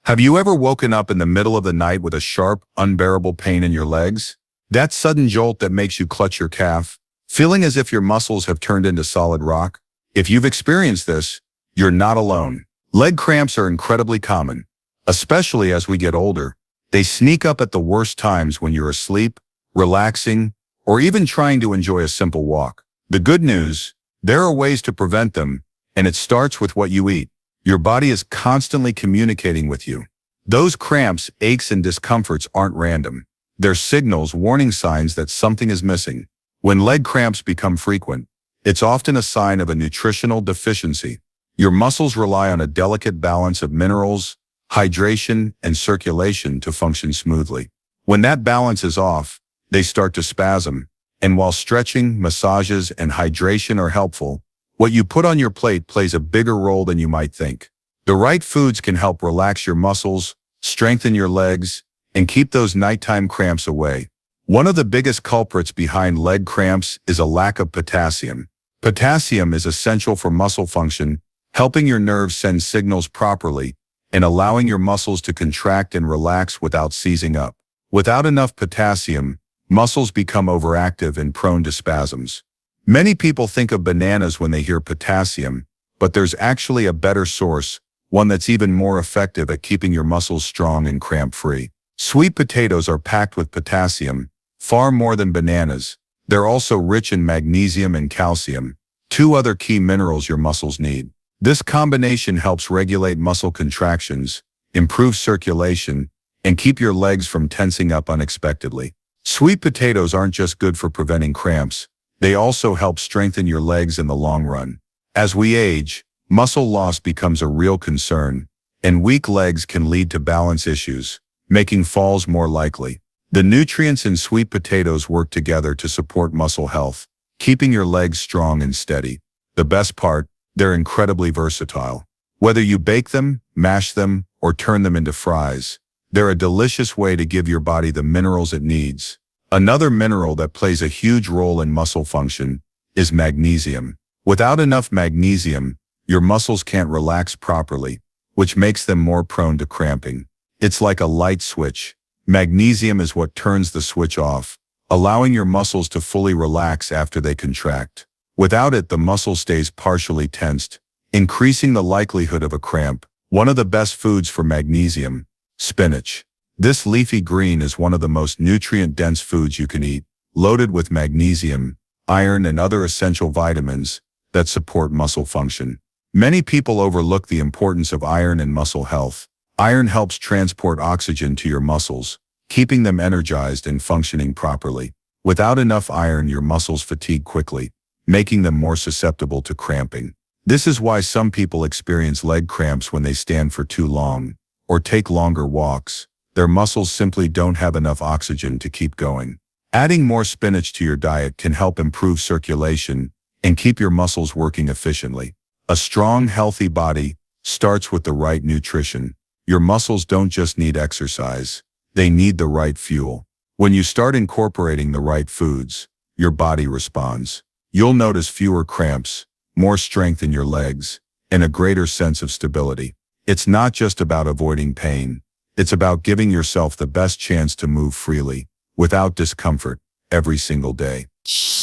Have you ever woken up in the middle of the night with a sharp, unbearable pain in your legs? That sudden jolt that makes you clutch your calf, feeling as if your muscles have turned into solid rock? If you've experienced this, you're not alone. Leg cramps are incredibly common, especially as we get older. They sneak up at the worst times when you're asleep, relaxing, or even trying to enjoy a simple walk. The good news, there are ways to prevent them, and it starts with what you eat. Your body is constantly communicating with you. Those cramps, aches, and discomforts aren't random. They're signals, warning signs that something is missing. When leg cramps become frequent, it's often a sign of a nutritional deficiency. Your muscles rely on a delicate balance of minerals, hydration, and circulation to function smoothly. When that balance is off, they start to spasm, and while stretching, massages, and hydration are helpful, what you put on your plate plays a bigger role than you might think. The right foods can help relax your muscles, strengthen your legs, and keep those nighttime cramps away. One of the biggest culprits behind leg cramps is a lack of potassium. Potassium is essential for muscle function, helping your nerves send signals properly and allowing your muscles to contract and relax without seizing up. Without enough potassium, muscles become overactive and prone to spasms. Many people think of bananas when they hear potassium, but there's actually a better source, one that's even more effective at keeping your muscles strong and cramp-free. Sweet potatoes are packed with potassium, far more than bananas. They're also rich in magnesium and calcium, two other key minerals your muscles need. This combination helps regulate muscle contractions, improve circulation, and keep your legs from tensing up unexpectedly. Sweet potatoes aren't just good for preventing cramps. They also help strengthen your legs in the long run. As we age, muscle loss becomes a real concern, and weak legs can lead to balance issues, making falls more likely. The nutrients in sweet potatoes work together to support muscle health, keeping your legs strong and steady. The best part, they're incredibly versatile. Whether you bake them, mash them, or turn them into fries, they're a delicious way to give your body the minerals it needs. Another mineral that plays a huge role in muscle function is magnesium. Without enough magnesium, your muscles can't relax properly, which makes them more prone to cramping. It's like a light switch. Magnesium is what turns the switch off, allowing your muscles to fully relax after they contract. Without it, the muscle stays partially tensed, increasing the likelihood of a cramp. One of the best foods for magnesium, spinach. This leafy green is one of the most nutrient-dense foods you can eat, loaded with magnesium, iron, and other essential vitamins that support muscle function. Many people overlook the importance of iron in muscle health. Iron helps transport oxygen to your muscles, keeping them energized and functioning properly. Without enough iron, your muscles fatigue quickly, making them more susceptible to cramping. This is why some people experience leg cramps when they stand for too long or take longer walks. Their muscles simply don't have enough oxygen to keep going. Adding more spinach to your diet can help improve circulation and keep your muscles working efficiently. A strong, healthy body starts with the right nutrition. Your muscles don't just need exercise, they need the right fuel. When you start incorporating the right foods, your body responds. You'll notice fewer cramps, more strength in your legs, and a greater sense of stability. It's not just about avoiding pain. It's about giving yourself the best chance to move freely, without discomfort, every single day.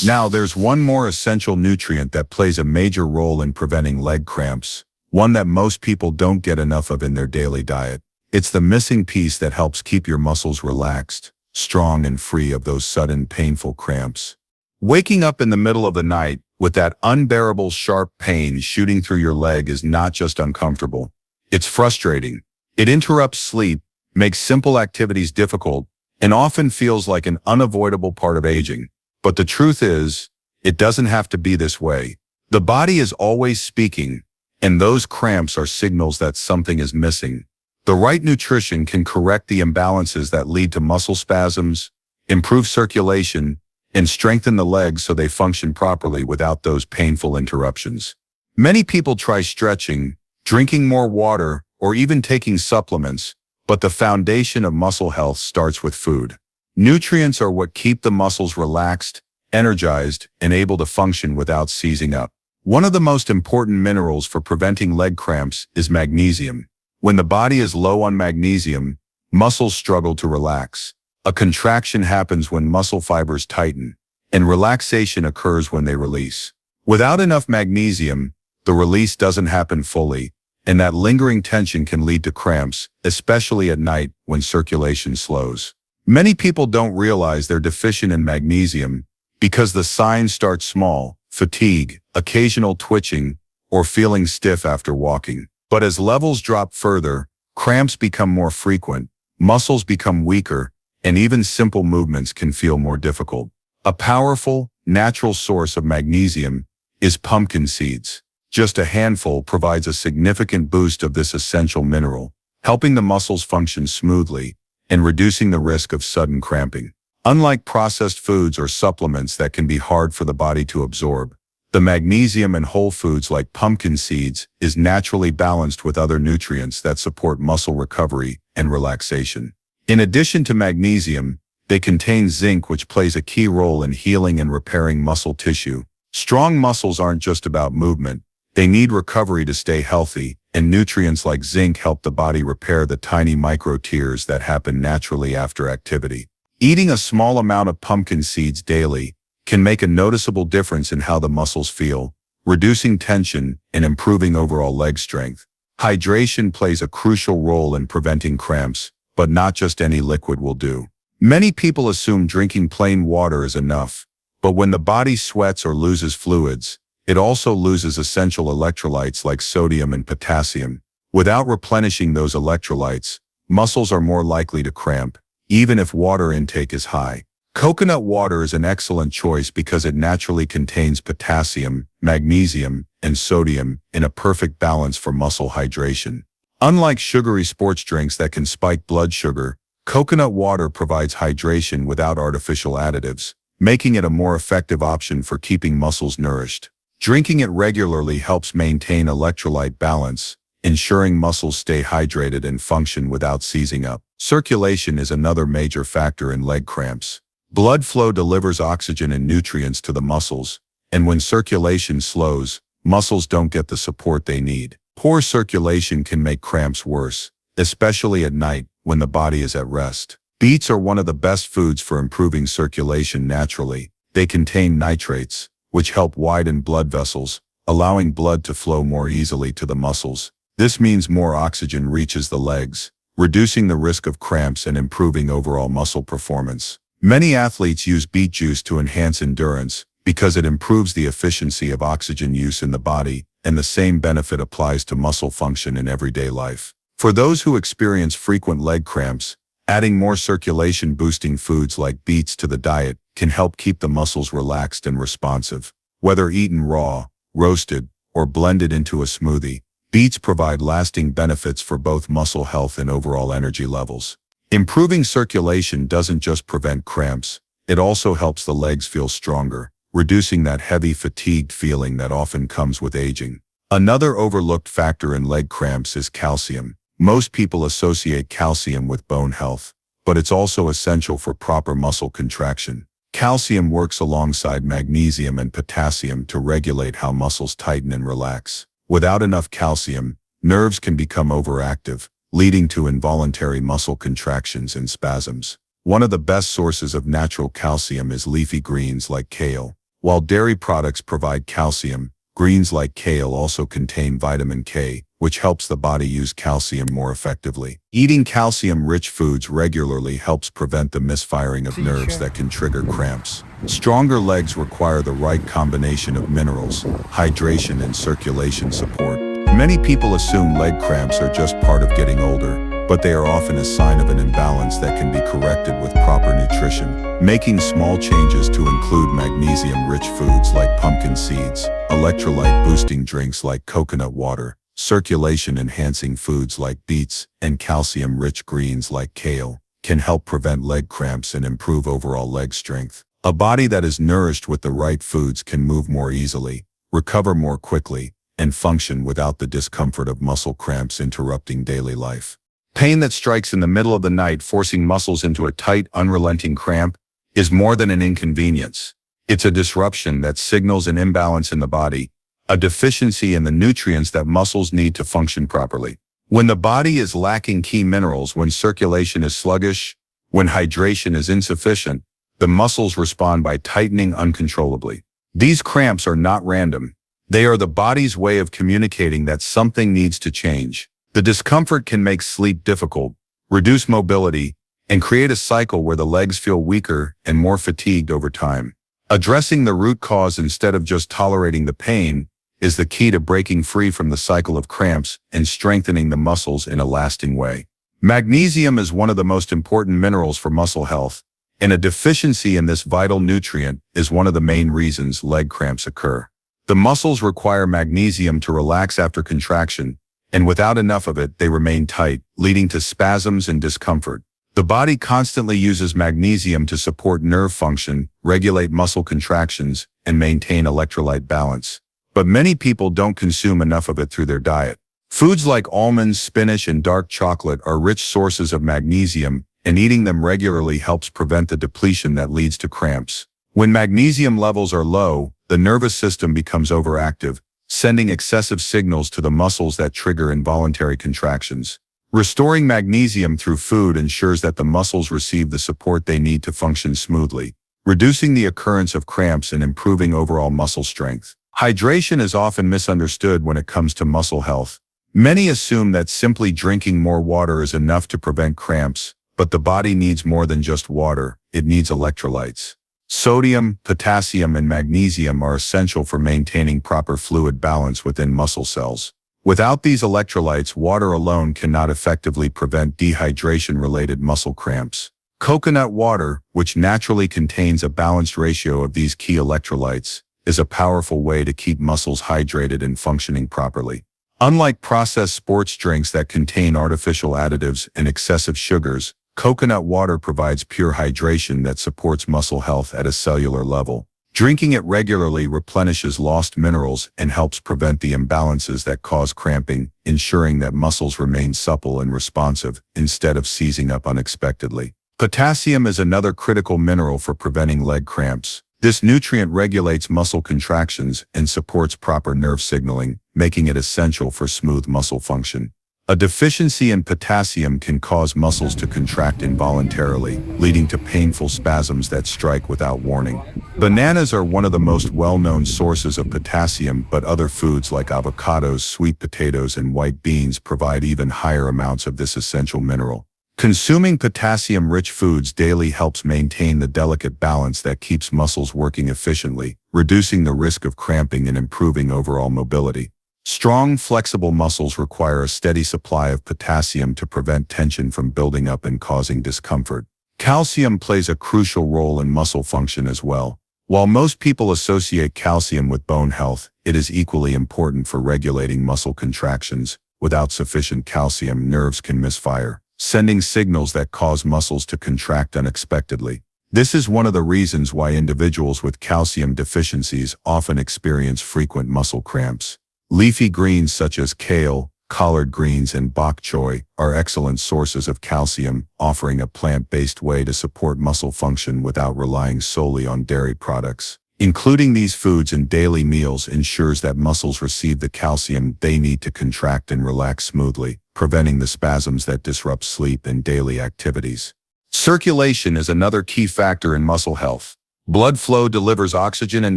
Now, there's one more essential nutrient that plays a major role in preventing leg cramps, one that most people don't get enough of in their daily diet. It's the missing piece that helps keep your muscles relaxed, strong, and free of those sudden, painful cramps. Waking up in the middle of the night with that unbearable sharp pain shooting through your leg is not just uncomfortable. It's frustrating. It interrupts sleep, makes simple activities difficult, and often feels like an unavoidable part of aging. But the truth is, it doesn't have to be this way. The body is always speaking, and those cramps are signals that something is missing. The right nutrition can correct the imbalances that lead to muscle spasms, improve circulation, and strengthen the legs so they function properly without those painful interruptions. Many people try stretching, drinking more water, or even taking supplements, but the foundation of muscle health starts with food. Nutrients are what keep the muscles relaxed, energized, and able to function without seizing up. One of the most important minerals for preventing leg cramps is magnesium. When the body is low on magnesium, muscles struggle to relax. A contraction happens when muscle fibers tighten, and relaxation occurs when they release. Without enough magnesium, the release doesn't happen fully, and that lingering tension can lead to cramps, especially at night when circulation slows. Many people don't realize they're deficient in magnesium because the signs start small: fatigue, occasional twitching, or feeling stiff after walking. But as levels drop further, cramps become more frequent, muscles become weaker, and even simple movements can feel more difficult. A powerful, natural source of magnesium is pumpkin seeds. Just a handful provides a significant boost of this essential mineral, helping the muscles function smoothly and reducing the risk of sudden cramping. Unlike processed foods or supplements that can be hard for the body to absorb, the magnesium in whole foods like pumpkin seeds is naturally balanced with other nutrients that support muscle recovery and relaxation. In addition to magnesium, they contain zinc, which plays a key role in healing and repairing muscle tissue. Strong muscles aren't just about movement. They need recovery to stay healthy, and nutrients like zinc help the body repair the tiny micro-tears that happen naturally after activity. Eating a small amount of pumpkin seeds daily can make a noticeable difference in how the muscles feel, reducing tension and improving overall leg strength. Hydration plays a crucial role in preventing cramps, but not just any liquid will do. Many people assume drinking plain water is enough, but when the body sweats or loses fluids, it also loses essential electrolytes like sodium and potassium. Without replenishing those electrolytes, muscles are more likely to cramp, even if water intake is high. Coconut water is an excellent choice because it naturally contains potassium, magnesium, and sodium in a perfect balance for muscle hydration. Unlike sugary sports drinks that can spike blood sugar, coconut water provides hydration without artificial additives, making it a more effective option for keeping muscles nourished. Drinking it regularly helps maintain electrolyte balance, ensuring muscles stay hydrated and function without seizing up. Circulation is another major factor in leg cramps. Blood flow delivers oxygen and nutrients to the muscles, and when circulation slows, muscles don't get the support they need. Poor circulation can make cramps worse, especially at night when the body is at rest. Beets are one of the best foods for improving circulation naturally. They contain nitrates, which help widen blood vessels, allowing blood to flow more easily to the muscles. This means more oxygen reaches the legs, reducing the risk of cramps and improving overall muscle performance. Many athletes use beet juice to enhance endurance because it improves the efficiency of oxygen use in the body, and the same benefit applies to muscle function in everyday life. For those who experience frequent leg cramps, adding more circulation-boosting foods like beets to the diet can help keep the muscles relaxed and responsive. Whether eaten raw, roasted, or blended into a smoothie, beets provide lasting benefits for both muscle health and overall energy levels. Improving circulation doesn't just prevent cramps, it also helps the legs feel stronger, reducing that heavy, fatigued feeling that often comes with aging. Another overlooked factor in leg cramps is calcium. Most people associate calcium with bone health, but it's also essential for proper muscle contraction. Calcium works alongside magnesium and potassium to regulate how muscles tighten and relax. Without enough calcium, nerves can become overactive, leading to involuntary muscle contractions and spasms. One of the best sources of natural calcium is leafy greens like kale. While dairy products provide calcium, greens like kale also contain vitamin K, which helps the body use calcium more effectively. Eating calcium-rich foods regularly helps prevent the misfiring of nerves that can trigger cramps. Stronger legs require the right combination of minerals, hydration, and circulation support. Many people assume leg cramps are just part of getting older, but they are often a sign of an imbalance that can be corrected with proper nutrition. Making small changes to include magnesium-rich foods like pumpkin seeds, electrolyte-boosting drinks like coconut water, circulation-enhancing foods like beets, and calcium-rich greens like kale can help prevent leg cramps and improve overall leg strength. A body that is nourished with the right foods can move more easily, recover more quickly, and function without the discomfort of muscle cramps interrupting daily life. Pain that strikes in the middle of the night, forcing muscles into a tight, unrelenting cramp, is more than an inconvenience. It's a disruption that signals an imbalance in the body, a deficiency in the nutrients that muscles need to function properly. When the body is lacking key minerals, when circulation is sluggish, when hydration is insufficient, the muscles respond by tightening uncontrollably. These cramps are not random. They are the body's way of communicating that something needs to change. The discomfort can make sleep difficult, reduce mobility, and create a cycle where the legs feel weaker and more fatigued over time. Addressing the root cause instead of just tolerating the pain is the key to breaking free from the cycle of cramps and strengthening the muscles in a lasting way. Magnesium is one of the most important minerals for muscle health, and a deficiency in this vital nutrient is one of the main reasons leg cramps occur. The muscles require magnesium to relax after contraction, and without enough of it, they remain tight, leading to spasms and discomfort. The body constantly uses magnesium to support nerve function, regulate muscle contractions, and maintain electrolyte balance. But many people don't consume enough of it through their diet. Foods like almonds, spinach, and dark chocolate are rich sources of magnesium, and eating them regularly helps prevent the depletion that leads to cramps. When magnesium levels are low, the nervous system becomes overactive, sending excessive signals to the muscles that trigger involuntary contractions. Restoring magnesium through food ensures that the muscles receive the support they need to function smoothly, reducing the occurrence of cramps and improving overall muscle strength. Hydration is often misunderstood when it comes to muscle health. Many assume that simply drinking more water is enough to prevent cramps, but the body needs more than just water. It needs electrolytes. Sodium, potassium, and magnesium are essential for maintaining proper fluid balance within muscle cells. Without these electrolytes, water alone cannot effectively prevent dehydration-related muscle cramps. Coconut water, which naturally contains a balanced ratio of these key electrolytes, is a powerful way to keep muscles hydrated and functioning properly. Unlike processed sports drinks that contain artificial additives and excessive sugars, coconut water provides pure hydration that supports muscle health at a cellular level. Drinking it regularly replenishes lost minerals and helps prevent the imbalances that cause cramping, ensuring that muscles remain supple and responsive instead of seizing up unexpectedly. Potassium is another critical mineral for preventing leg cramps. This nutrient regulates muscle contractions and supports proper nerve signaling, making it essential for smooth muscle function. A deficiency in potassium can cause muscles to contract involuntarily, leading to painful spasms that strike without warning. Bananas are one of the most well-known sources of potassium, but other foods like avocados, sweet potatoes, and white beans provide even higher amounts of this essential mineral. Consuming potassium-rich foods daily helps maintain the delicate balance that keeps muscles working efficiently, reducing the risk of cramping and improving overall mobility. Strong, flexible muscles require a steady supply of potassium to prevent tension from building up and causing discomfort. Calcium plays a crucial role in muscle function as well. While most people associate calcium with bone health, it is equally important for regulating muscle contractions. Without sufficient calcium, nerves can misfire, sending signals that cause muscles to contract unexpectedly. This is one of the reasons why individuals with calcium deficiencies often experience frequent muscle cramps. Leafy greens such as kale, collard greens, and bok choy are excellent sources of calcium, offering a plant-based way to support muscle function without relying solely on dairy products. Including these foods in daily meals ensures that muscles receive the calcium they need to contract and relax smoothly, preventing the spasms that disrupt sleep and daily activities. Circulation is another key factor in muscle health. Blood flow delivers oxygen and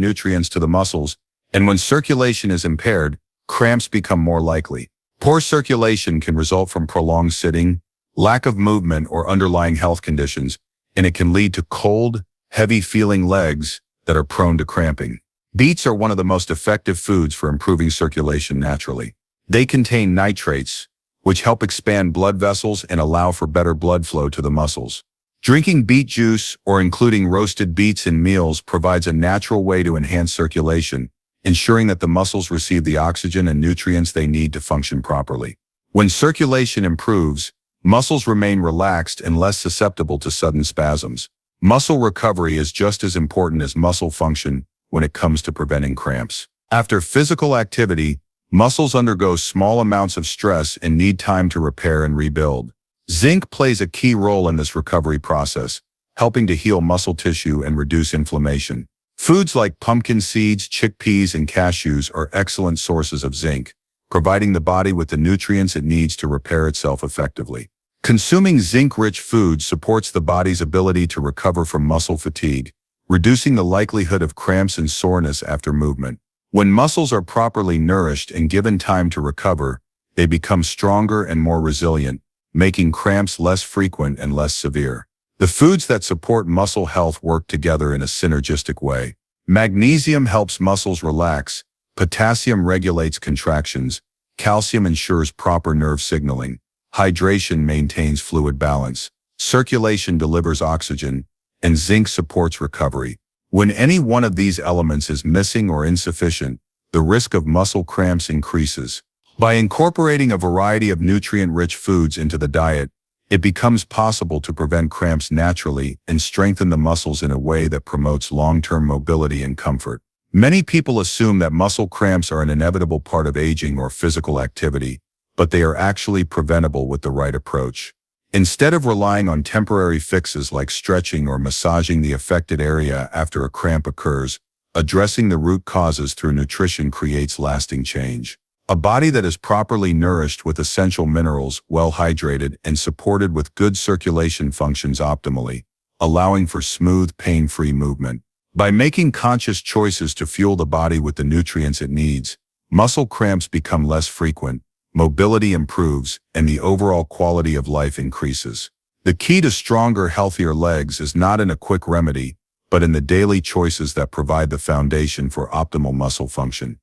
nutrients to the muscles, and when circulation is impaired, cramps become more likely. Poor circulation can result from prolonged sitting, lack of movement, or underlying health conditions, and it can lead to cold, heavy-feeling legs that are prone to cramping. Beets are one of the most effective foods for improving circulation naturally. They contain nitrates, which help expand blood vessels and allow for better blood flow to the muscles. Drinking beet juice or including roasted beets in meals provides a natural way to enhance circulation, ensuring that the muscles receive the oxygen and nutrients they need to function properly. When circulation improves, muscles remain relaxed and less susceptible to sudden spasms. Muscle recovery is just as important as muscle function when it comes to preventing cramps. After physical activity, muscles undergo small amounts of stress and need time to repair and rebuild. Zinc plays a key role in this recovery process, helping to heal muscle tissue and reduce inflammation. Foods like pumpkin seeds, chickpeas, and cashews are excellent sources of zinc, providing the body with the nutrients it needs to repair itself effectively. Consuming zinc-rich foods supports the body's ability to recover from muscle fatigue, reducing the likelihood of cramps and soreness after movement. When muscles are properly nourished and given time to recover, they become stronger and more resilient, making cramps less frequent and less severe. The foods that support muscle health work together in a synergistic way. Magnesium helps muscles relax, potassium regulates contractions, calcium ensures proper nerve signaling, hydration maintains fluid balance, circulation delivers oxygen, and zinc supports recovery. When any one of these elements is missing or insufficient, the risk of muscle cramps increases. By incorporating a variety of nutrient-rich foods into the diet, it becomes possible to prevent cramps naturally and strengthen the muscles in a way that promotes long-term mobility and comfort. Many people assume that muscle cramps are an inevitable part of aging or physical activity, but they are actually preventable with the right approach. Instead of relying on temporary fixes like stretching or massaging the affected area after a cramp occurs, addressing the root causes through nutrition creates lasting change. A body that is properly nourished with essential minerals, well hydrated, and supported with good circulation functions optimally, allowing for smooth, pain-free movement. By making conscious choices to fuel the body with the nutrients it needs, muscle cramps become less frequent, mobility improves, and the overall quality of life increases. The key to stronger, healthier legs is not in a quick remedy, but in the daily choices that provide the foundation for optimal muscle function.